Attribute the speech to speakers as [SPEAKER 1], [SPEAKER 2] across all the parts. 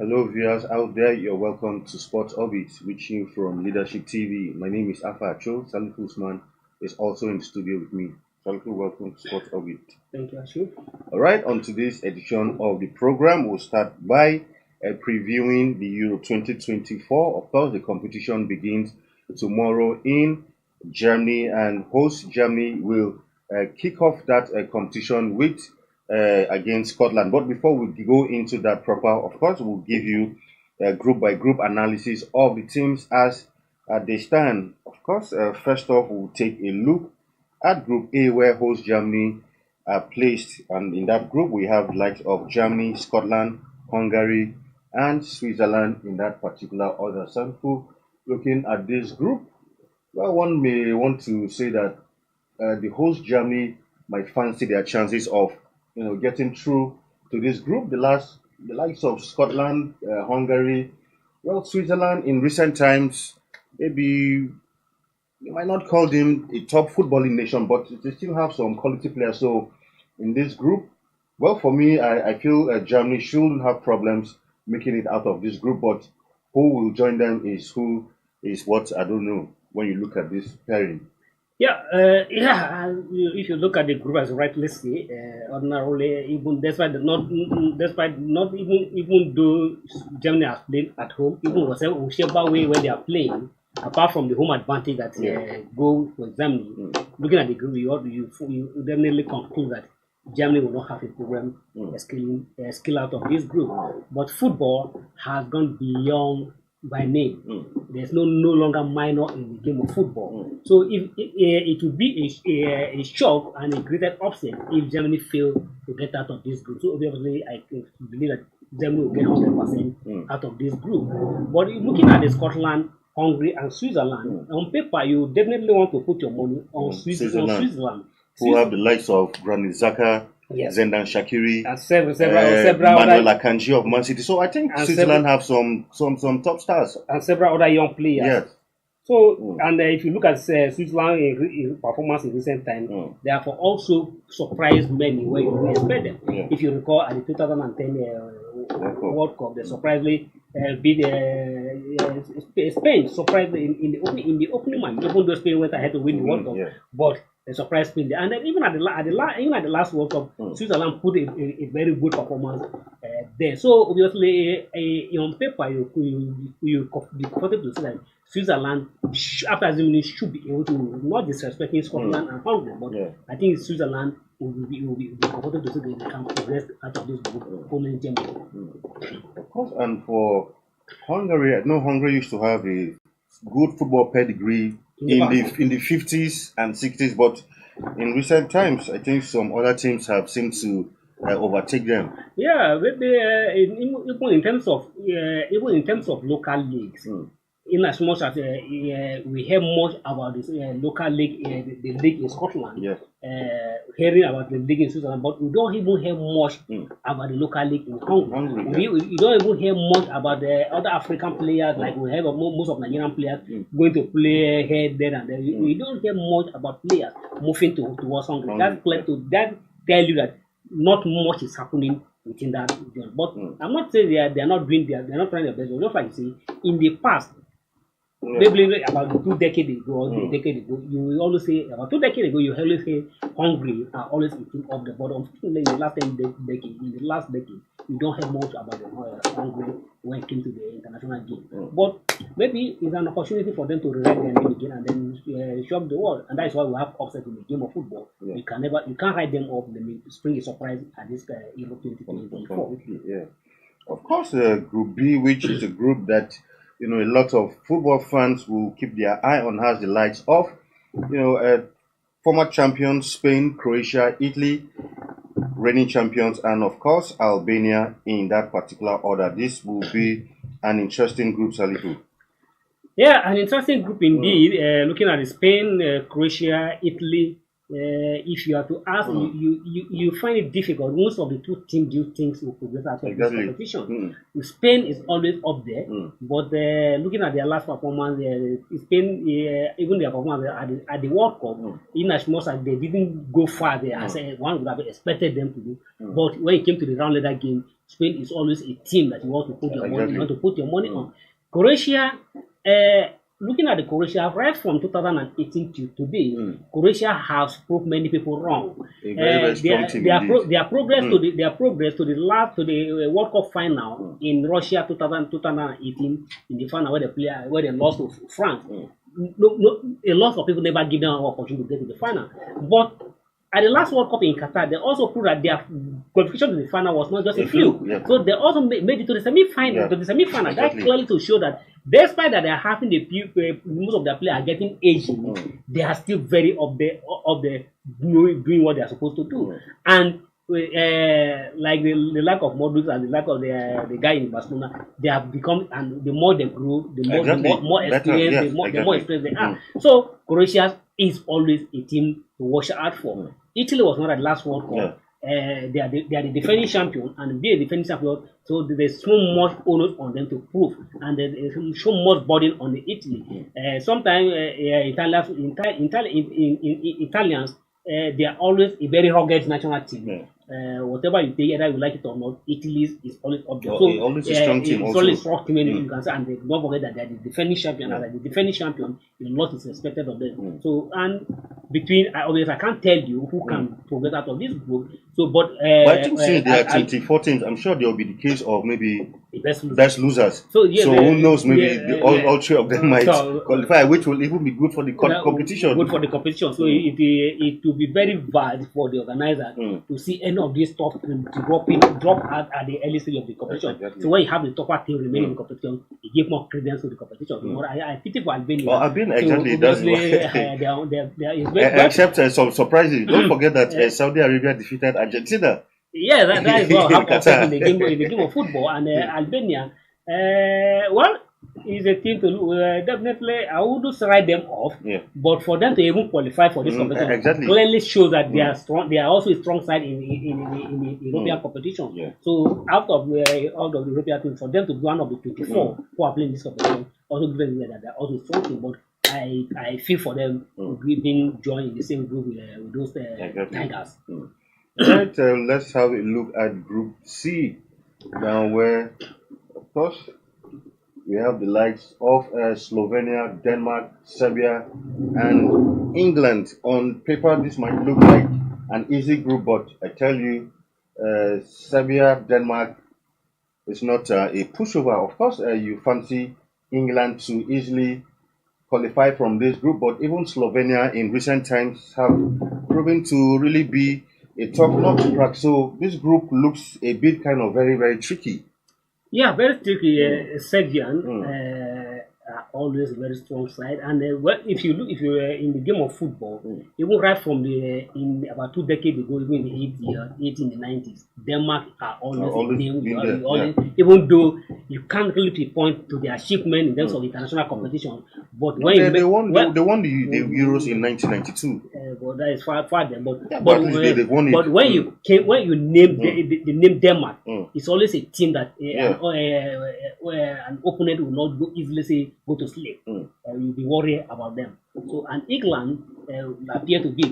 [SPEAKER 1] Hello, viewers out there. You're welcome to Sports Orbit, reaching from Leadership TV. My name is Afa Acho. Salif Usman is also in the studio with me. Salif, welcome to Sports Orbit.
[SPEAKER 2] Thank you, Ashu.
[SPEAKER 1] All right, on today's edition of the program, we'll start by previewing the Euro 2024. Of course, the competition begins tomorrow in Germany, and host Germany will kick off that competition with against Scotland. But before we go into that proper, of course, we'll give you a group by group analysis of the teams as they stand. Of course, first off, we'll take a look at Group A, where host Germany are placed, and in that group we have the likes of Germany, Scotland, Hungary, and Switzerland in that particular order. So, looking at this group, well, one may want to say that the host Germany might fancy their chances of getting through to this group. The likes of Scotland, Hungary, well, Switzerland in recent times, maybe you might not call them a top footballing nation, but they still have some quality players. So in this group, well, for me, I feel Germany shouldn't have problems making it out of this group. But who will join them is what I don't know when you look at this pairing.
[SPEAKER 2] If you look at the group as rightly say, ordinarily, even despite not even though Germany has played at home, even whichever way when they are playing, apart from the home advantage that go for Germany, looking at the group, you definitely conclude that Germany will not have a problem skill out of this group. But football has gone beyond by name. There's no longer minor in the game of football. So if it would be a shock and a greater upset if Germany failed to get out of this group. So obviously, I believe that Germany will get 100% out of this group. But looking at the Scotland, Hungary, and Switzerland, on paper, you definitely want to put your money on Switzerland.
[SPEAKER 1] Who have the likes of Granit Xhaka, Xherdan Shaqiri,
[SPEAKER 2] and several
[SPEAKER 1] Manuel Akanji of Man City. So I think Switzerland have some top stars
[SPEAKER 2] and several other young players.
[SPEAKER 1] Yes.
[SPEAKER 2] So and if you look at Switzerland in performance in recent times, they have also surprised many where you don't expect them. If you recall at the 2010 World Cup, they surprisingly beat Spain. Surprisingly in the opening match, even though Spain went ahead to win the World Cup, but they surprised Spain. And then even at the last World Cup, Switzerland put a very good performance there. So obviously, on paper, you be comfortable to say that Switzerland, after assuming, should be able to, not disrespecting Scotland and Hungary, but I think Switzerland will be comfortable to say they can progress out of this group only in Germany.
[SPEAKER 1] Of course, and for Hungary, I know Hungary used to have a good football pedigree in the 50s and 60s, but in recent times, I think some other teams have seemed to overtake them.
[SPEAKER 2] Yeah, even in terms of local leagues. In as much as we hear much about this local league, the league in Scotland, hearing about the league in Switzerland, but we don't even hear much about the local league in Hungary. We don't even hear much about the other African players, like we have most of Nigerian players going to play here, there, and there. We don't hear much about players moving towards Hungary. That tell you that not much is happening within that region. But I'm not saying they are not doing they're not trying their best. But just like you say, in the past, maybe about 2 decades ago or a decade ago, you will always say about 2 decades ago, you always say Hungary are always eating off the bottom. Unfortunately, in the last decade, you don't hear much about the Hungary when it came to the international game. But maybe it's an opportunity for them to rewrite their name again and then shock the world. And that's why we have upset in the game of football. You can't write them off. The spring is surprise at this Euro 2024.
[SPEAKER 1] Of course, Group B, which is a group that a lot of football fans will keep their eye on, has the likes of, former champions Spain, Croatia, Italy, reigning champions, and of course Albania in that particular order. This will be an interesting group, Salihu.
[SPEAKER 2] Yeah, an interesting group indeed. Looking at Spain, Croatia, Italy, if you are to ask, you find it difficult. Most of the two teams do things will progress out of this competition. Spain is always up there, but looking at their last performance, Spain, even their performance at the World Cup, in as much as they didn't go far there, as one would have expected them to do. But when it came to the round leader game, Spain is always a team that you want to put your money. You want to put your money on. Croatia. Looking at the Croatia right from 2018 to today, Croatia has proved many people wrong. Their progress to the World Cup final in Russia 2018 in the final where they lost to France. A lot of people never give them an opportunity to get to the final, but at the last World Cup in Qatar, they also proved that their qualification to the final was not just a fluke. So they also made it to the semi-final. That clearly to show that despite that they are having most of their players are getting aging, they are still very up there doing what they are supposed to do. And like the lack of Modric and the lack of the guy in Barcelona, they have become, and the more they grow, the more experienced, the more experienced they are. So Croatia is always a team to watch out for. Italy was not at last World Cup. They are the defending champion, and be a defending champion, so there's so much onus on them to prove, and there's so much burden on the Italy. Sometimes Italians, they are always a very rugged national team. Whatever you take, either you like it or not, Italy is always up there. So
[SPEAKER 1] always a strong team.
[SPEAKER 2] It's always strong team, you can say, and they don't forget that they are the defending champion. As the defending champion, a lot is expected of them. So, and between, obviously, I can't tell you who can progress out of this group. So, but
[SPEAKER 1] I think since there are 24 teams, I'm sure there will be the case of maybe best losers. So who knows? Maybe all three of them might qualify, which will even be good for the competition.
[SPEAKER 2] Good for the competition. So it will be very bad for the organizer to see any of these top teams drop out at the early stage of the competition. So when you have the topper team remaining in the competition, it gives more credence to the competition. I pity for Albania.
[SPEAKER 1] Well, Albania exactly. That's except some surprises. Don't forget that Saudi Arabia defeated Argentina.
[SPEAKER 2] Yeah, that is what happened in the game of football. And Albania, is a team to definitely, I wouldn't write them off. But for them to even qualify for this competition clearly shows that they are strong. They are also a strong side in the European competition. So out of the European team, for them to be one of the 24 who are playing this competition, also given that they are also a strong team. But I feel for them being joined in the same group with those Tigers.
[SPEAKER 1] Right, let's have a look at Group C now, where, of course, we have the likes of Slovenia, Denmark, Serbia, and England. On paper, this might look like an easy group, but I tell you, Serbia, Denmark is not a pushover. Of course, you fancy England to easily qualify from this group, but even Slovenia in recent times have proven to really be a tough nut to crack. So this group looks a bit kind of very, very tricky.
[SPEAKER 2] Yeah, very tricky. Serbian are always a very strong side, and if you in the game of football, even right from in about 2 decades ago, even in the 80s, in the 90s, Denmark are always even though you can't really pinpoint to their achievement in terms of international competition. But when
[SPEAKER 1] they won the Euros in 1992.
[SPEAKER 2] But that is far them. But when you name the name Denmark, it's always a team that an opponent will not easily go to sleep. You'll be worried about them. So, and England appear to be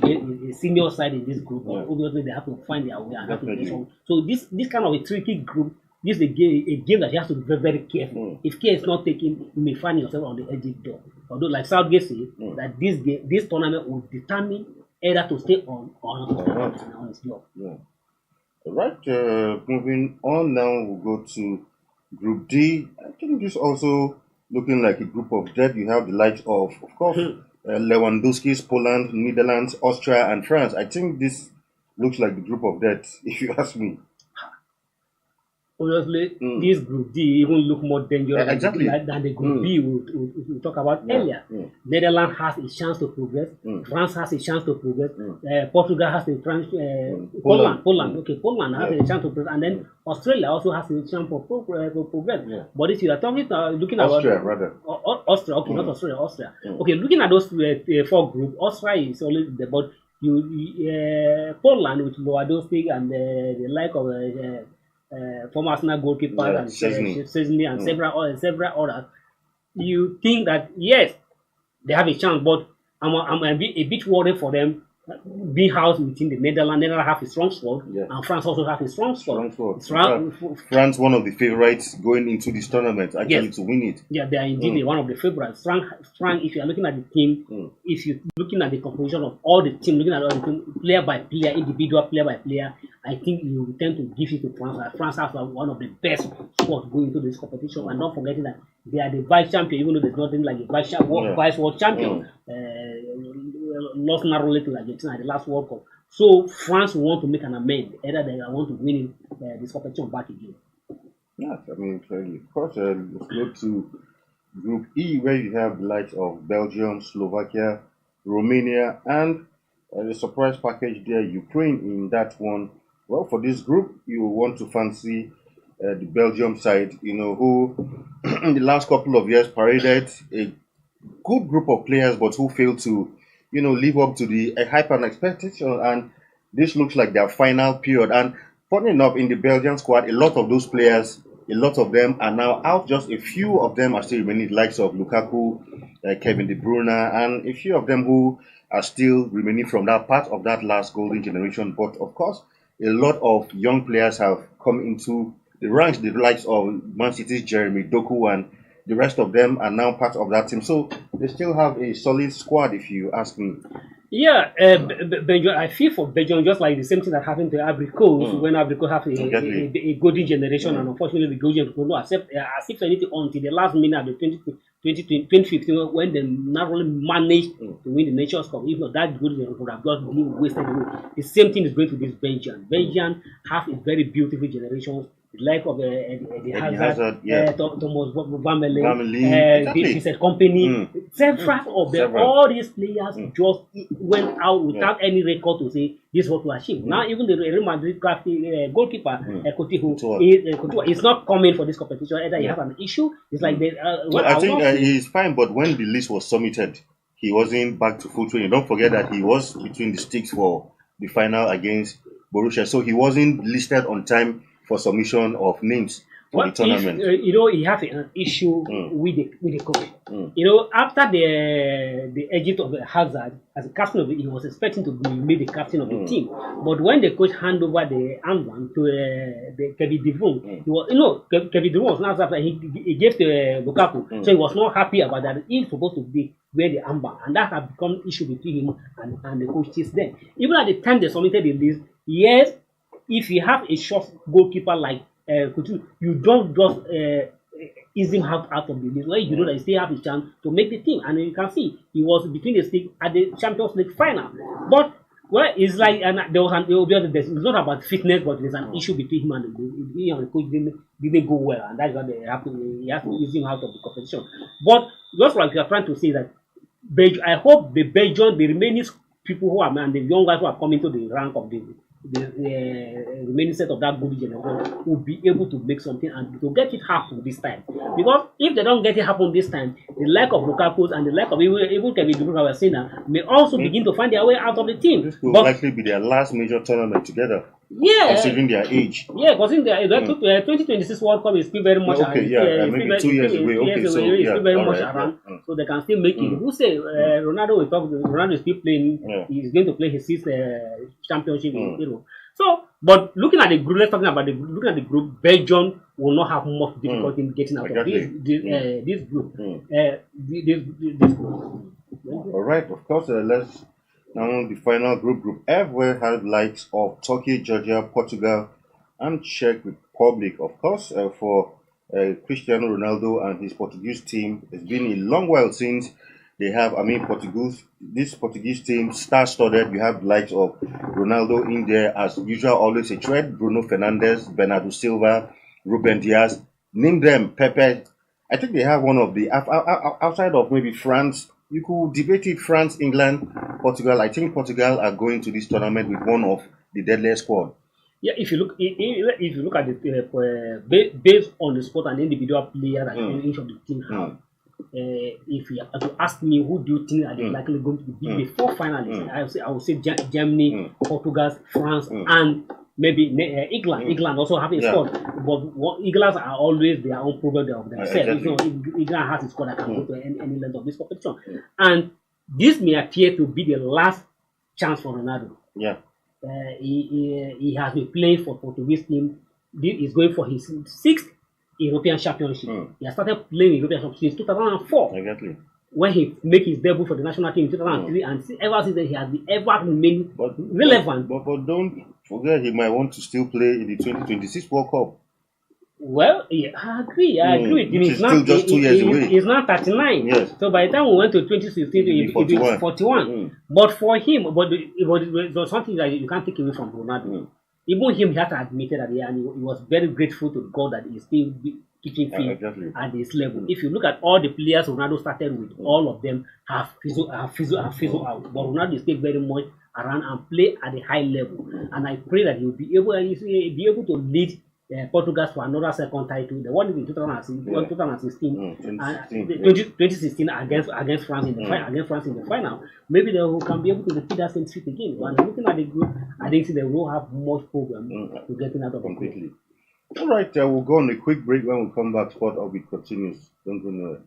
[SPEAKER 2] a senior side in this group. Obviously, they have to find their way and have to be strong. So this kind of a tricky group. This is a game that you have to be very, very careful. If care is not taken, you may find yourself on the edge of the door. Although, like Southgate says, that this tournament will determine either to stay on his job.
[SPEAKER 1] All right. Moving on now, we'll go to Group D. I think this also looking like a group of death. You have the likes of course, Lewandowski's Poland, Netherlands, Austria, and France. I think this looks like the group of death, if you ask me.
[SPEAKER 2] Honestly, this Group D even look more dangerous than the Group B we talked about earlier. Netherlands has a chance to progress. France has a chance to progress. Portugal has a chance. Poland has a chance to progress, and then Australia also has a chance for progress. But if you are looking at
[SPEAKER 1] Austria, rather.
[SPEAKER 2] Austria, not Australia, Austria. Okay, looking at those 4 groups, Austria is always there, but Poland with Lewandowski and the like of former Arsenal goalkeeper and Szczesny and several others, you think that yes, they have a chance, but I'm a bit worried for them being housed within the Netherlands. Netherlands have a strong squad, and France also have a strong squad.
[SPEAKER 1] France, one of the favorites going into this tournament, actually to win it.
[SPEAKER 2] Yeah, they are indeed one of the favorites. France, if you are looking at the team, if you're looking at the composition of all the team, looking at all the team, player by player, individual player by player, I think you tend to give it to France. France has one of the best squads going into this competition, and not forgetting that they are the vice champion, even though there's nothing like a vice world champion. Lost narrowly to Argentina at the last World Cup. So France want to make an amend. Either they want to win this competition back again.
[SPEAKER 1] Yes, I mean, clearly. Of course, let's go to Group E, where you have the likes of Belgium, Slovakia, Romania, and the surprise package there, Ukraine in that one. Well, for this group, you want to fancy the Belgium side, who in the last couple of years paraded a good group of players, but who failed to live up to the hype and expectation, and this looks like their final period. And funny enough, in the Belgian squad, a lot of those players, a lot of them are now out. Just a few of them are still remaining, the likes of Lukaku, Kevin De Bruyne, and a few of them who are still remaining from that part of that last golden generation. But of course, a lot of young players have come into the ranks, the likes of Man City's Jeremy Doku, and the rest of them are now part of that team. So they still have a solid squad, if you ask me.
[SPEAKER 2] Yeah, Belgium, I feel for Belgium just like the same thing that happened to Ivory Coast when Ivory Coast have a golden generation, and unfortunately the golden generation could not accept as if anything until the last minute of the 2015 when they narrowly managed to win the Nations Cup. If not, that golden generation would have just been wasted away. The same thing is going to this Belgium. Belgium have a very beautiful generation. The like of the Hazard, Thomas Vermaelen, Vincent Kompany, several of them, all these players just went out without any record to say this is what we achieved. Now even the Real Madrid goalkeeper Coutinho is not coming for this competition. Either you have an issue, it's like
[SPEAKER 1] I think he's fine, but when the list was submitted, he wasn't back to full training. Don't forget that he was between the sticks for the final against Borussia, so he wasn't listed on time for submission of names for the tournament.
[SPEAKER 2] He has an issue with the coach. After the exit of Hazard as a captain of it, he was expecting to be made the captain of the team. But when the coach handed over the armband to Kevin De Bruyne, Kevin De Bruyne was not happy. He gave to Lukaku, so he was not happy about that. He's supposed to be wear the armband, and that has become an issue between him and the coach since then. Even at the time they submitted the list, yes. If you have a short goalkeeper like Coutinho, you don't just ease him out of the list. Well, you know that he still have a chance to make the team. And you can see he was between the sticks at the Champions League final. But it's like it's not about fitness, but there's an issue between him and the coach didn't go well, and that's why he has to ease him out of the competition. But just like you are trying to say that, I hope the remaining people who are and the young guys who are coming to the rank of the remaining set of that golden generation will be able to make something and to get it happen this time. Because if they don't get it happen this time, the lack of Lukaku and the lack of even Kevin De Bruyne may also begin to find their way out of the team.
[SPEAKER 1] This will likely be their last major tournament together.
[SPEAKER 2] Yeah,
[SPEAKER 1] considering their age.
[SPEAKER 2] Yeah, considering their 2026 World Cup is still very much
[SPEAKER 1] maybe 2 years away.
[SPEAKER 2] It's still very much around, so they can still make it. Who say Ronaldo will talk? Ronaldo is still playing. He's going to play his 6th championship in Europe. So, but looking at the group, let's talk about looking at the group. Belgium will not have much difficulty in getting out of this group. This group.
[SPEAKER 1] All right, of course. Let's. Now the final group F, where has likes of Turkey, Georgia, Portugal, and Czech Republic. Of course, for Cristiano Ronaldo and his Portuguese team, it's been a long while since they have. This Portuguese team star-studded. You have the likes of Ronaldo in there as usual, always a threat. Bruno Fernandes, Bernardo Silva, Ruben Diaz. Name them. Pepe. I think they have one of the outside of maybe France. You could debate it, France, England, Portugal. I think Portugal are going to this tournament with one of the deadliest squad.
[SPEAKER 2] Yeah, if you look at it based on the sport and individual player that each of the team have, if you have to ask me who do you think are they likely going to be the four finalists, I would say Germany, Portugal, France, and maybe England. England also have a squad, but England are always their own problem of themselves. England has a squad that can go to any length of this competition, and this may appear to be the last chance for Ronaldo.
[SPEAKER 1] Yeah,
[SPEAKER 2] he has been playing for Portuguese team. This is going for his sixth European Championship. He has started playing European Championship since 2004.
[SPEAKER 1] Exactly.
[SPEAKER 2] When he made his debut for the national team in 2003, and ever since then he has been ever remained relevant.
[SPEAKER 1] But don't forget, he might want to still play in the 2026 World Cup.
[SPEAKER 2] Well, yeah, I agree.
[SPEAKER 1] He's still just 2 years away.
[SPEAKER 2] He's now 39.
[SPEAKER 1] Yes.
[SPEAKER 2] So by the time we went to 2016, he was 41. But for him, it was something that you can't take away from Ronaldo. Even him, he has admitted that, and he was very grateful to God that he's still keeping fit at this level. If you look at all the players Ronaldo started with, all of them have fizzled out. But Ronaldo is still very much around and play at a high level. And I pray that he'll be able to lead Portugal for another second title. The one in 2016, 2016 against France in the final. Maybe they can be able to repeat that same feat again. But looking at the group, I think they will have much problem to getting out of
[SPEAKER 1] completely. All right, we'll go on a quick break. When we come back, Sport Orbit continues. Don't go nowhere.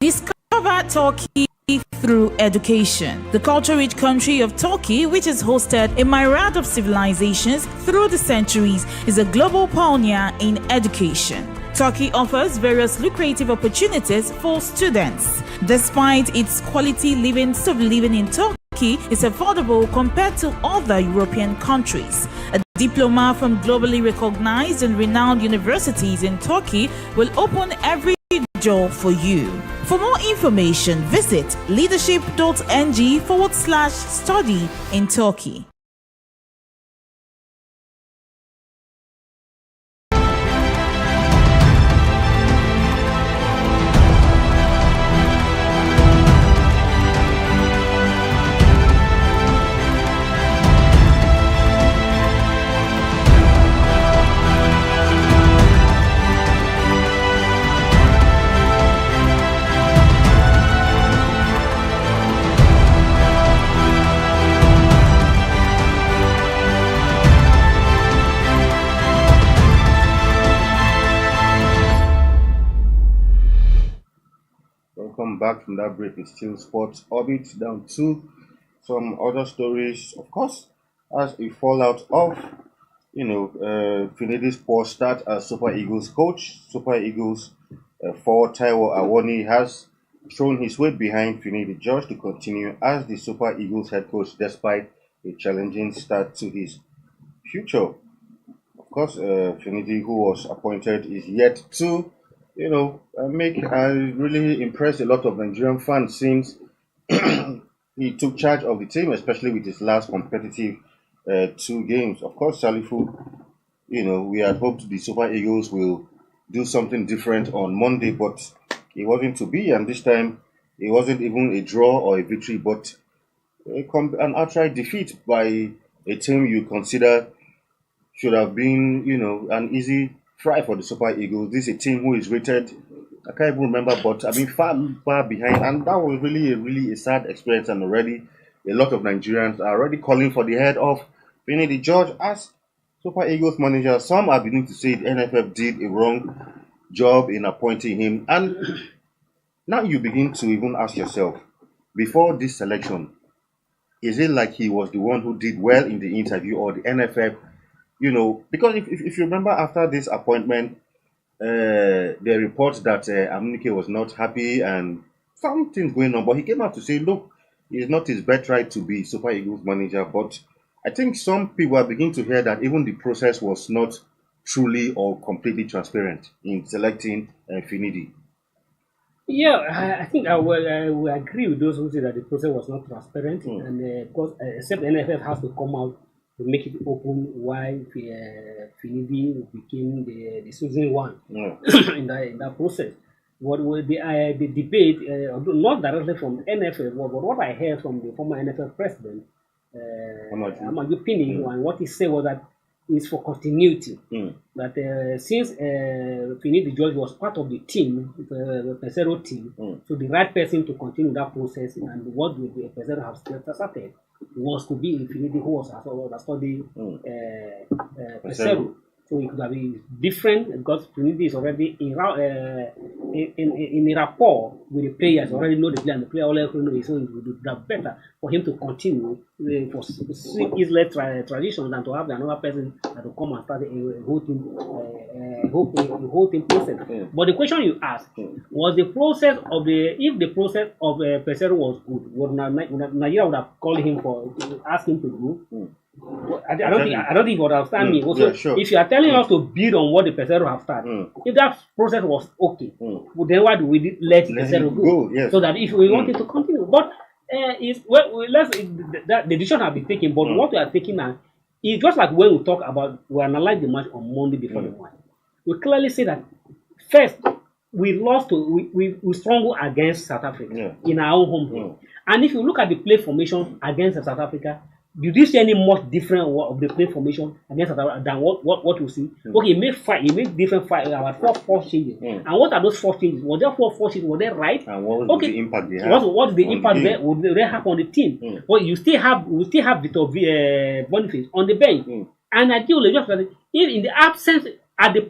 [SPEAKER 3] Discover Turkey through education. The culture-rich country of Turkey, which has hosted a myriad of civilizations through the centuries, is a global pioneer in education. Turkey offers various lucrative opportunities for students. Despite its quality living, living in Turkey is affordable compared to other European countries. A diploma from globally recognized and renowned universities in Turkey will open every door for you. For more information, visit leadership.ng/study in Turkey.
[SPEAKER 1] Welcome back from that break. It's still Sports Orbit, down to some other stories, of course, as a fallout of Finidi poor start as Super Eagles coach. Super Eagles forward Taiwo Awoni has thrown his weight behind Finidi George to continue as the Super Eagles head coach despite a challenging start to his future. Of course, Finidi, who was appointed, is yet to really impressed a lot of Nigerian fans since he took charge of the team, especially with his last competitive 2 games. Of course, Salifu, we had hoped the Super Eagles will do something different on Monday, but it wasn't to be. And this time, it wasn't even a draw or a victory, but an outright defeat by a team you consider should have been, an easy try for the Super Eagles. This is a team who is rated, I can't even remember, but far behind, and that was really a sad experience. And already a lot of Nigerians are already calling for the head of Finidi George as Super Eagles manager. Some are beginning to say the NFF did a wrong job in appointing him, and now you begin to even ask yourself, before this selection, is it like he was the one who did well in the interview, or the NFF? Because if you remember, after this appointment, the reports that Amunike was not happy and something's going on, but he came out to say, look, it's not his birthright to be Super Eagles manager. But I think some people are beginning to hear that even the process was not truly or completely transparent in selecting Finidi.
[SPEAKER 2] Yeah, I think I will agree with those who say that the process was not transparent, and of course, except the NFF has to come out to make it open why Finidi became the chosen one in that process. What was the debate, not directly from NFF, but what I heard from the former NFF president, Amaju Pini, and what he said was that is for continuity. That since Finidi George was part of the team, the Peseiro team, so the right person to continue that process and what the Peseiro have started was to be Finidi, who was studying Peseiro. So it could have been different because Finidi is already in rapport with the players, already know the player, and the player already know it, so it would be better for him to continue for Israel tradition than to have another person that will come and start a whole team process. But the question you asked was the process of if the process of Peseiro was good, would Nigeria would have called him for ask him to do? I don't think you understand me. Also, sure. If you are telling us to build on what the Peseiro have started, if that process was okay, well, then why do we let Peseiro go? Yes. So that if we want it to continue, but the decision has been taken. But what we are taking now is just like when we analyze the match on Monday before the match. We clearly say that first we lost we struggled against South Africa in our own home, and if you look at the play formation against South Africa. Did you see any much different of the play formation against than what you see? Okay, he made different about four changes. And what are those 4 changes? Was there 4 changes? Were they right?
[SPEAKER 1] And what was the impact they had?
[SPEAKER 2] What is the impact there? Would they have on the team? Well, we still have Victor Boniface on the bench. And I think if in the absence at the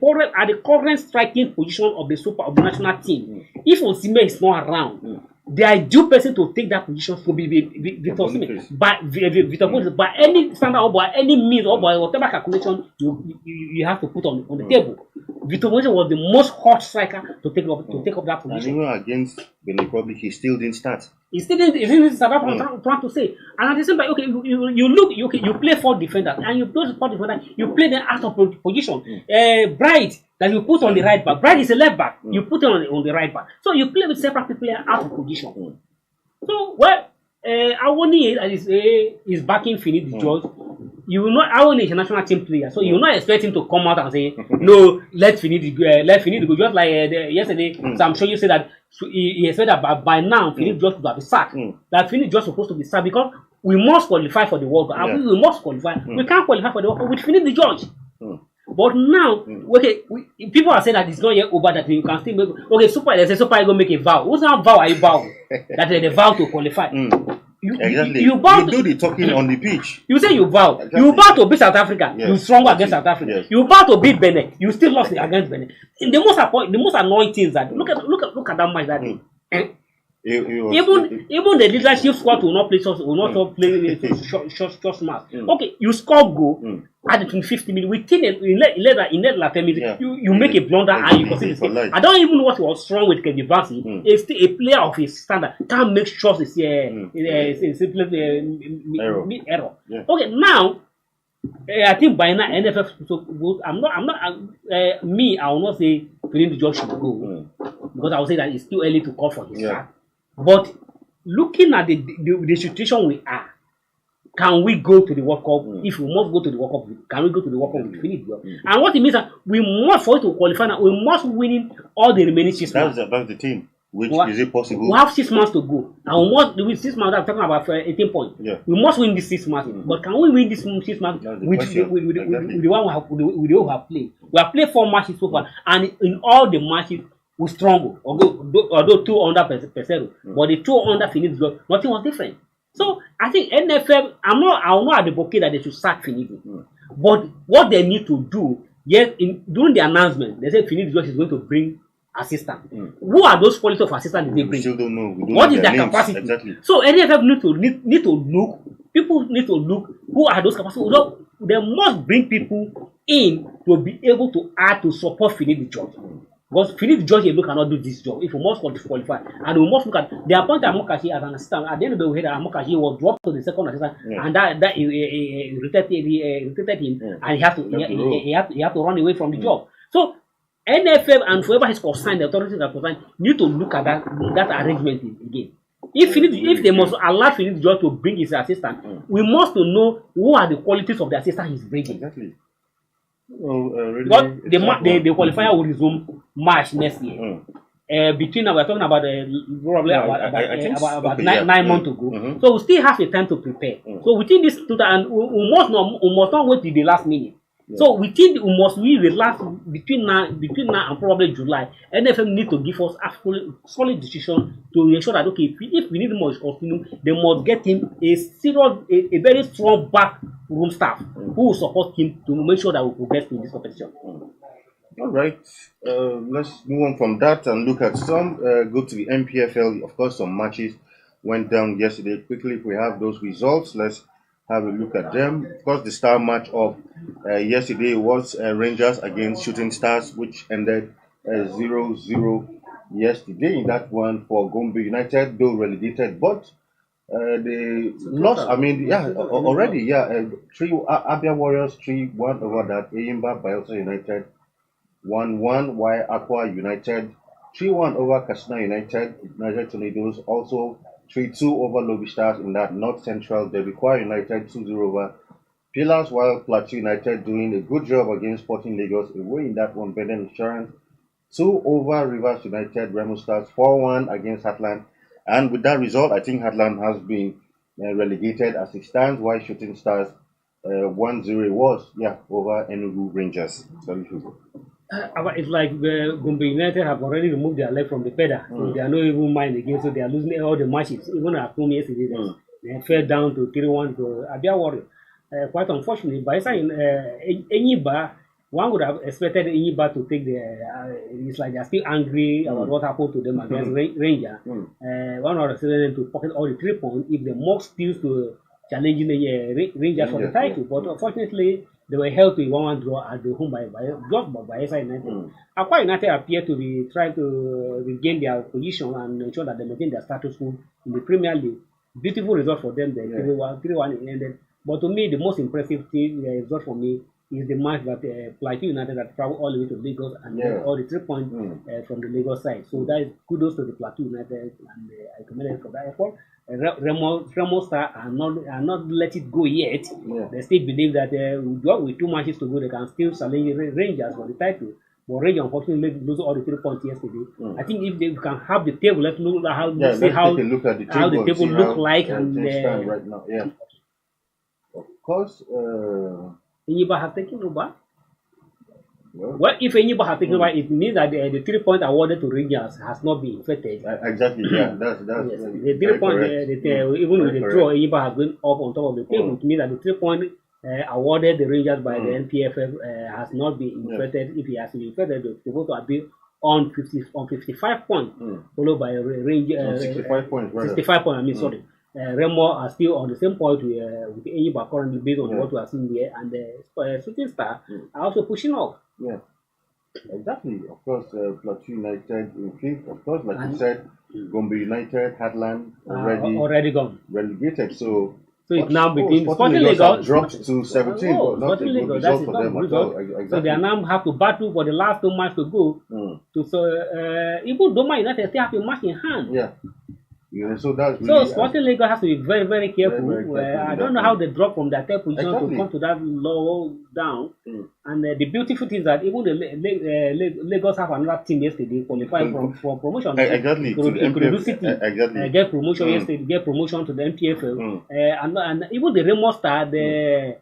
[SPEAKER 2] current striking position of the national team, if Osimhen is not around. The ideal person to take that position will be Victor Osimhen. By any standard or by any means or by whatever calculation you have to put on the table. Victor Osimhen was the most hot striker to take up that position.
[SPEAKER 1] And even against Benin Republic, he still didn't start.
[SPEAKER 2] He still didn't start. That's what I'm trying to say. And at the same time, okay, you play 4 defenders, and you those 4 defenders, you play them out of position. Bright that you put on the right back. Bright is a left back. You put him on the right back. So you play with several people out of position. So Awoni is backing Finidi George. You will not. Awoni is a national team player, so you will not expect him to come out and say no. Let Finidi go. Just like yesterday, so I'm sure you said that he said that by now Finidi George would have been sacked. That Finidi George is supposed to be sacked because we must qualify for the World Cup. We must qualify. We can't qualify for the World Cup with Finidi George. But now, people are saying that it's not yet over, that you can still make. Okay, Super Eagles make a vow. What's that vow? I vow that they vow to qualify.
[SPEAKER 1] Exactly. You do the talking on the pitch.
[SPEAKER 2] You say you vow. Exactly. You vow to beat South Africa. Yes. You strong against South Africa. Yes. You vow to beat Benin. You still lost against Benin. The most annoying things that look at that match that day. Even the leadership squad will not play short match. Okay, you score goal at the 50 minutes within in 10 minutes. You make a blunder and you concede. I don't even know what was wrong with Kevin Vasi. It's still a player of his standard. Can't make sure it's simply error. Okay, now I think by now NFF. So I will not say Finidi George should go because I will say that it's too early to call for his start. But looking at the situation we are, can we go to the World Cup? If we must go to the World Cup, can we go to the World Cup with Finidi? And what it means that we must, for it to qualify now, we must win all the remaining 6 months.
[SPEAKER 1] That's the team. Is it possible?
[SPEAKER 2] We have 6 months to go. And we must win 6 months. I'm talking about 18 points. Yeah. We must win these 6 months. But can we win these 6 months with the one we have played? We have played 4 matches so far. And in all the matches, we struggle, although 2 under Peseiro, but the 2 under Finidi, nothing was different. So I think NFF, I will not advocate that they should sack Finidi, but what they need to do, during the announcement, they said Finidi is going to bring assistant. Who are those quality of assistant they bring?
[SPEAKER 1] We still don't know.
[SPEAKER 2] What is their capacity? Exactly. So NFF need to look. People need to look. Who are those capacities? They must bring people in to be able to add to support Finidi George. Because Finidi George alone cannot do this job. If we must qualify, and we must look at the appointment of Amokachi as an assistant. At the end of the day, Amokachi was dropped to the second assistant, and that he irritated him, and he had to run away from the job. So NFF and whoever is concerned, the authorities are concerned, need to look at that arrangement again. If they must allow Finidi George to bring his assistant, we must know who are the qualities of the assistant he's bringing.
[SPEAKER 1] Exactly.
[SPEAKER 2] But the qualifier will resume March next year. Between we're talking about probably about 9 months ago. So we still have a time to prepare. So within this, and we must not wait till the last minute. Yeah. So we think we relax between now and probably July. NFM need to give us a solid decision to ensure that okay, if we need more continue, they must get him a very strong back room staff who will support him to make sure that we progress in this competition.
[SPEAKER 1] All right, let's move on from that and look at some. Go to the NPFL. Of course, some matches went down yesterday. Quickly, if we have those results, let's have a look at them. Of course, the star match of yesterday was Rangers against Shooting Stars, which ended 0-0 yesterday. In that one for Gombe United, though relegated, but they lost. I mean, already, Abia Warriors 3-1 over that. Eyimba Bayelsa United 1-1, while Aqua United 3-1 over Katsina United. Niger Tornadoes also 3-2 over Lobby Stars in that North Central derby. Kwara United 2-0 over Pillars, while Plateau United doing a good job against Sporting Lagos away in that one. Beden Insurance 2 over Rivers United. Remo Stars 4-1 against Heartland. And with that result, I think Heartland has been relegated as it stands, while Shooting Stars 1-0 was over Enugu Rangers.
[SPEAKER 2] It's like Gombe United have already removed their leg from the pedal, so they are not even mind again. So they are losing all the matches. Even at home yesterday, they fell down to 3-1 to Abia Warriors. Quite unfortunately, by the time Enyimba, one would have expected Enyimba to take it's like they are still angry about what happened to them against Rangers. One would have expected them to pocket all the 3 points if the mock steals to challenging the Rangers for the title. But unfortunately, they were held to a 1-1 draw at the home by Bayelsa United. Aqua United appear to be trying to regain their position and ensure that they maintain their status quo in the Premier League. Beautiful result for them. 3-1 ended. But to me, the most impressive result for me is the match that Plateau United had traveled all the way to Lagos and get all the 3 points from the Lagos side. So that is kudos to the Plateau United, and I commend them for that effort. Remo Star are not let it go yet. They still believe that with 2 matches to go, they can still challenge Rangers for the title. But Rangers unfortunately lose all the 3 points yesterday. I think if they can have the table, let's look at how the table look like and
[SPEAKER 1] right now. Of course,
[SPEAKER 2] Enyimba has taken over. Well, if Enyimba has taken over, it means that the 3 points awarded to Rangers has not been affected.
[SPEAKER 1] Exactly, that's
[SPEAKER 2] yes. The 3 points, even with the draw, Enyimba has been up on top of the table. It means that the 3 points awarded the Rangers by the NPFL has not been affected. If he has been affected, they're supposed to be on 55 points, followed by Rangers
[SPEAKER 1] 65 points.
[SPEAKER 2] 65 points. I mean, sorry. Remo are still on the same point with Enyimba currently based on what we are seeing here, and the Shooting Star are also pushing off.
[SPEAKER 1] Yeah, exactly. Of course, Plateau United in 5th. Of course, like you said, Gombe United, Heartland
[SPEAKER 2] already gone,
[SPEAKER 1] relegated. So
[SPEAKER 2] it's now between Sporting Lagos
[SPEAKER 1] dropped to 17.
[SPEAKER 2] Sporting Lagos, that's for them as well. Exactly. So they are now have to battle for the last 2 matches to go. Even Doma United still have a match in hand.
[SPEAKER 1] So that's really,
[SPEAKER 2] Sporting Lagos has to be very, very careful. I don't know how they drop from that third position to come to that low down. And the beautiful thing is that even the Lagos have another team yesterday qualifying for promotion.
[SPEAKER 1] Exactly.
[SPEAKER 2] Get promotion yesterday. Get promotion to the NPFL. And even the Remo Star, the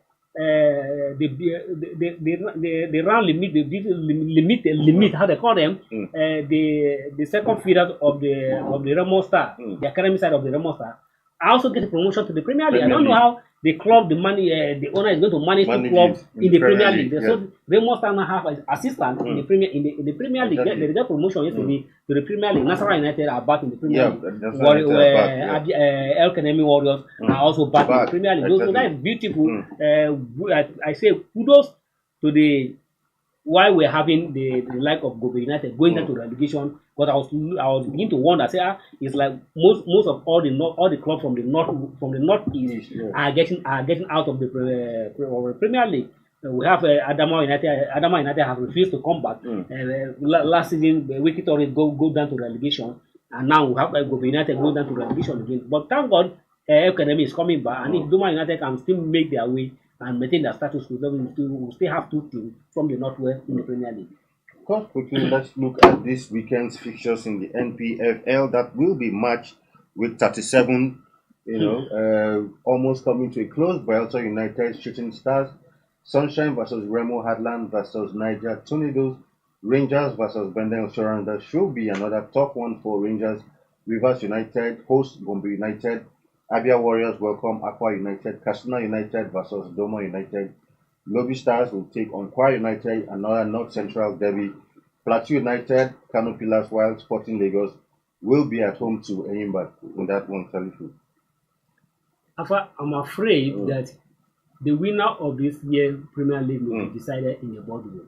[SPEAKER 2] round limit, how they call them, the second feeder of the Remo Star, the academy side of the Remo Star, I also get a promotion to the Premier League. I don't know how the club, the owner is going to manage the club in the Premier League. So Remo Star now have an assistant in the Premier League. They get promotion yesterday to the Premier League. Nasarawa United are back in the Premier League. El Kanemi Warriors are also back in the Premier League. So that is beautiful. I say kudos to the why we're having the like of Gombe United going into relegation. But I was beginning to wonder. It's like most of all the clubs from the northeast are getting out of the Premier League. We have Adamawa United. Adamawa United have refused to come back. Last season, the Wiki Tories go down to relegation, and now we have Gombe United go down to relegation again. But thank God, Academy is coming back, and if Doma United can still make their way and maintain their status quo, then we'll still have 2 teams from the northwest in the Premier League.
[SPEAKER 1] Of course, quickly, let's look at this weekend's fixtures in the NPFL that will be matched with 37. Almost coming to a close. Bayelsa United, Shooting Stars, Sunshine versus Remo Hadland versus Niger Tornadoes, Rangers versus Bender Insurance. That should be another tough one for Rangers. Rivers United host Gombe United. Abia Warriors welcome Aqua United. Katsina United versus Doma United. Lobby Stars will take on Kwara United, another North Central derby. Plateau United, Kano Pillars, while Sporting Lagos will be at home to Enyimba in that one, Salifu.
[SPEAKER 2] I'm afraid that the winner of this year's Premier League will be decided in a boardroom.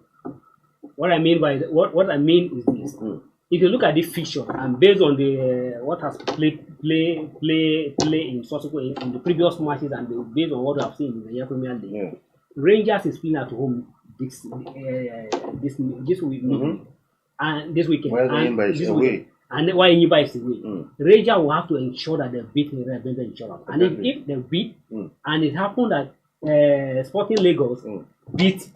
[SPEAKER 2] What I mean by what I mean is this: if you look at this fixture and based on the what has play in subsequent in the previous matches and based on what I've seen in the year Premier League, Rangers is playing at home this week and this weekend.
[SPEAKER 1] Well, Enyimba is away.
[SPEAKER 2] And why Enyimba is away, Rangers will have to ensure that they beat the Insurance. And if they beat, and it happened that Sporting Lagos beat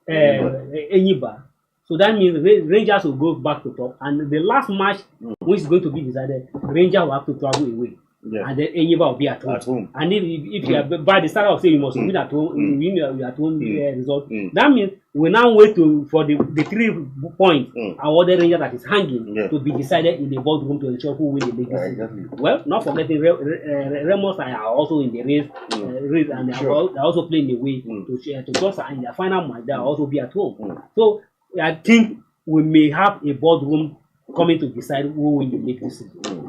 [SPEAKER 2] Enyimba, so that means Rangers will go back to top. And the last match, which is going to be decided, Rangers will have to travel away. And then Enyimba will be at home. And if you are by the start of saying you must win at home, win your at home result, that means we now wait for the 3 points awarded Rangers that is hanging to be decided in the boardroom to ensure who win the league.
[SPEAKER 1] Exactly.
[SPEAKER 2] Well, not forgetting Ramos are also in the race, and they are also playing the way to just in the final match. They will also be at home. So I think we may have a boardroom coming to decide who will win the league this season.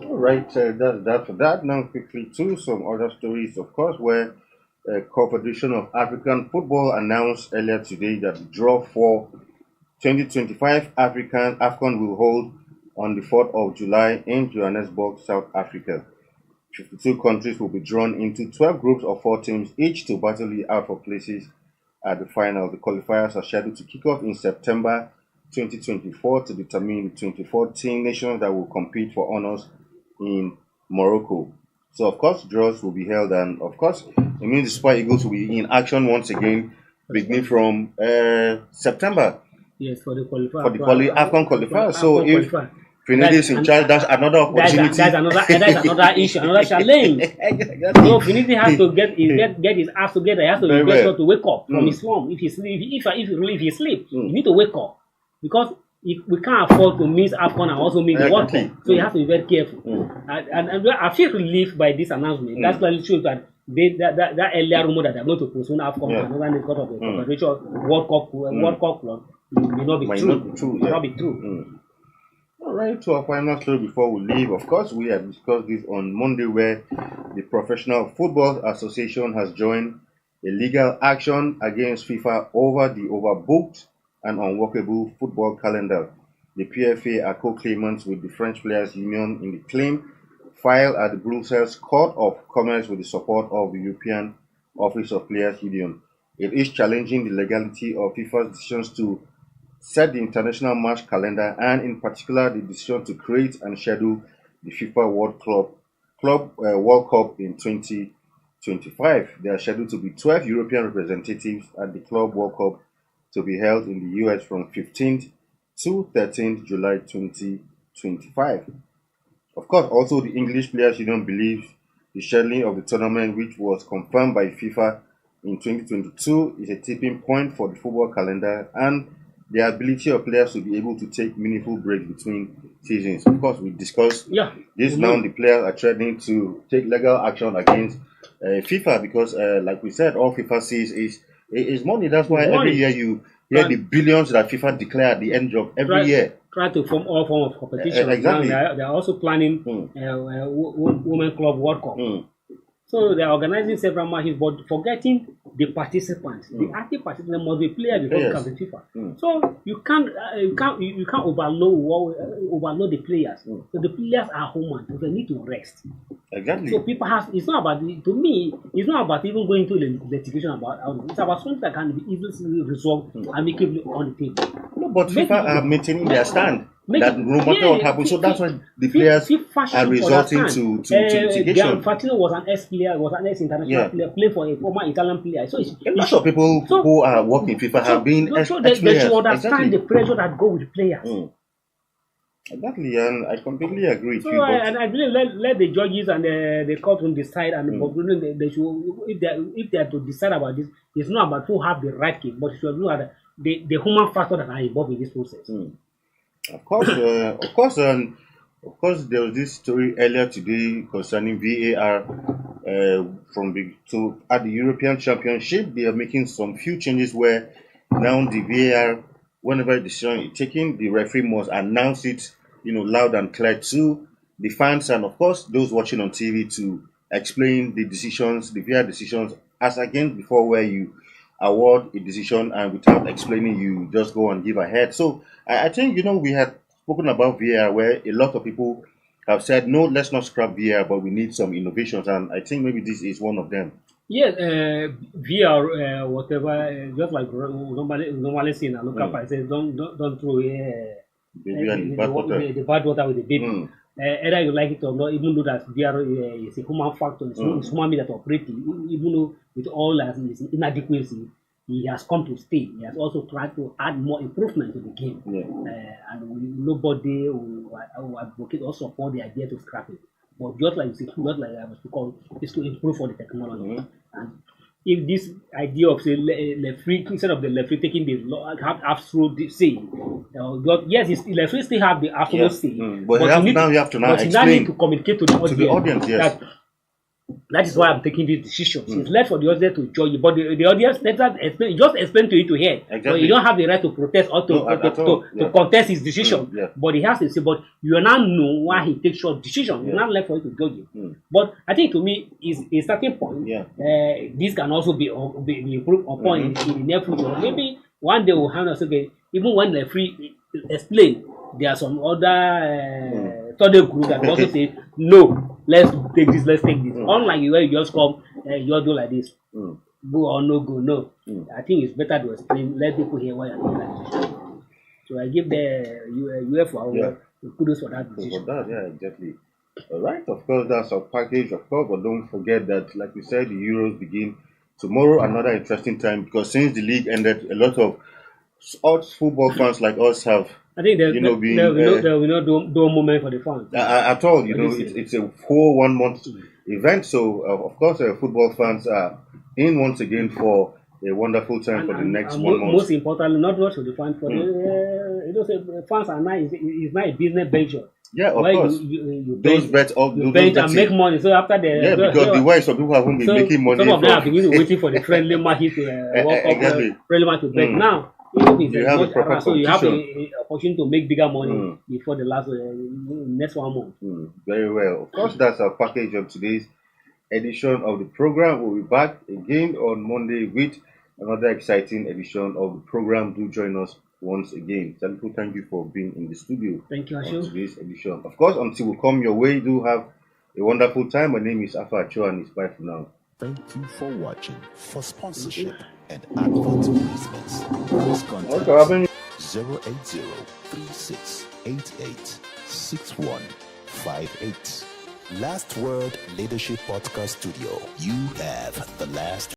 [SPEAKER 1] All right, that's that for that. Now, quickly to some other stories, of course, where Confederation of African Football announced earlier today that the draw for 2025 AFCON will hold on the 4th of July in Johannesburg, South Africa. 52 countries will be drawn into 12 groups of 4 teams, each to battle it out for places at the final. The qualifiers are scheduled to kick off in September 2024 to determine the 24 team nations that will compete for honors in Morocco. So, of course, draws will be held, and of course, it means the Super Eagles will be in action once again, beginning from September.
[SPEAKER 2] Yes, for the qualifier.
[SPEAKER 1] For the AFCON qualifier. So, if Finidi is in charge, that's another opportunity.
[SPEAKER 2] That's another issue, another challenge. So, Finidi has to get his ass together. He has to be able to wake up from his slump. If he sleep, you need to wake up. Because if we can't afford to miss AFCON and also miss the World Cup, so you have to be very careful. And I feel relieved by this announcement. That's clearly shows that that earlier rumor that they're going to postpone AFCON and another because of the Confederation World Cup club may not be true. May not be true.
[SPEAKER 1] All right, to our final story before we leave. Of course, we have discussed this on Monday, where the Professional Football Association has joined a legal action against FIFA over the overbooked and unworkable football calendar. The PFA are co-claimants with the French Players Union in the claim filed at the Brussels Court of Commerce with the support of the European Office of Players Union. It is challenging the legality of FIFA's decisions to set the international match calendar, and in particular the decision to create and schedule the FIFA World Cup in 2025. There are scheduled to be 12 European representatives at the Club World Cup to be held in the US from 15th to 13th July 2025. Of course, also the English Players Union believes the scheduling of the tournament, which was confirmed by FIFA in 2022, is a tipping point for the football calendar and the ability of players to be able to take meaningful breaks between seasons. Of course, we discussed this now. The players are threatening to take legal action against FIFA because, like we said, all FIFA sees is money. That's why every year you hear the billions that FIFA declare at the end of every year.
[SPEAKER 2] Try to form all form of competition.
[SPEAKER 1] Exactly.
[SPEAKER 2] They're also planning Women Club World Cup. So they're organizing several matches, but forgetting the participants. The active participants must be players before you come to FIFA. So you can't overload the players. So the players are human, so they need to rest.
[SPEAKER 1] Exactly.
[SPEAKER 2] So people have. It's not about it's not about even going to the litigation about. It's about something that can be easily resolved amicably on the table.
[SPEAKER 1] No, but FIFA are maintaining their stand. That no matter what happens, so that's why the players are resorting to litigation.
[SPEAKER 2] Infantino was an ex-player, was an ex-international player, played for a former Italian player. So
[SPEAKER 1] a lot of people who are working FIFA have been ex-players.
[SPEAKER 2] They should understand the pressure that go with players.
[SPEAKER 1] Exactly, and I completely agree with
[SPEAKER 2] So
[SPEAKER 1] you.
[SPEAKER 2] and I believe let the judges and the courtroom decide, and they should, if they are to decide about this, it's not about who have the right case, but it should look at the human factor that are involved in this process.
[SPEAKER 1] Of course, of course, there was this story earlier today concerning VAR at the European Championship. They are making some few changes where now the VAR, whenever a decision is taken, the referee must announce it, loud and clear to the fans and of course those watching on TV to explain the decisions, the VAR decisions, as against before where you award a decision and without explaining you just go and give ahead. So I think we had spoken about VAR where a lot of people have said no, let's not scrap VAR, but we need some innovations, and I think maybe this is one of them.
[SPEAKER 2] Yes, VR, whatever, just like normally see in a local park, says don't throw the bad water with the baby. Either you like it or not, even though that VR is a human factor, it's human being that operating, even though with all his inadequacy, he has come to stay. He has also tried to add more improvement to the game. And nobody will advocate or support the idea to scrap it. But just like I was called, is to improve on the technology. And if this idea of say referee instead of the referee taking the law have absolute say, yes, the referee still have the absolute say.
[SPEAKER 1] But you have to now explain
[SPEAKER 2] need to communicate to the audience.
[SPEAKER 1] Yes.
[SPEAKER 2] That is why I'm taking this decision. It's left for the audience to judge, but the audience just explain to it to hear.
[SPEAKER 1] Exactly.
[SPEAKER 2] So you don't have the right to protest or to contest his decision. But he has to say, but you now know why he takes short decision. You're not left for it to judge him. But I think to me is a starting point. This can also be improved upon in the near future. Maybe one day we'll have us even when the free explain, there are some other study group that also say no. Let's take this. Unlike where you just come, you just do like this. Go or no go, no. I think it's better to explain, let people hear why you're doing that. So I give the UEFA kudos for that decision.
[SPEAKER 1] For that, exactly. All right, of course, that's our package, of course, but don't forget that, like we said, the Euros begin tomorrow, another interesting time, because since the league ended, a lot of us football fans like us have
[SPEAKER 2] I think there will no moment for the fans.
[SPEAKER 1] At all, it's a whole 1 month event. So, of course, football fans are in once again for a wonderful time for the next 1 month.
[SPEAKER 2] Most importantly, not just for the fans, for the fans are not. It's not a business venture.
[SPEAKER 1] Yeah, of course.
[SPEAKER 2] You
[SPEAKER 1] those bets all
[SPEAKER 2] you bet and make money. So after
[SPEAKER 1] because the way some people haven't been making money.
[SPEAKER 2] Some of them have been waiting for the friendly market to walk up, friendly market to bet now.
[SPEAKER 1] You have a proper
[SPEAKER 2] so you have an opportunity to make bigger money before the next 1 month.
[SPEAKER 1] Very well. Of course, that's our package of today's edition of the program. We'll be back again on Monday with another exciting edition of the program. Do join us once again. Thank you for being in the studio.
[SPEAKER 2] Thank you, Ashu.
[SPEAKER 1] On today's edition. Of course, until we come your way, do have a wonderful time. My name is Afa Acho, and it's bye for now.
[SPEAKER 4] Thank you for watching. For sponsorship and advert placements, please contact 080-3688-6158. Last Word Leadership Podcast Studio. You have the last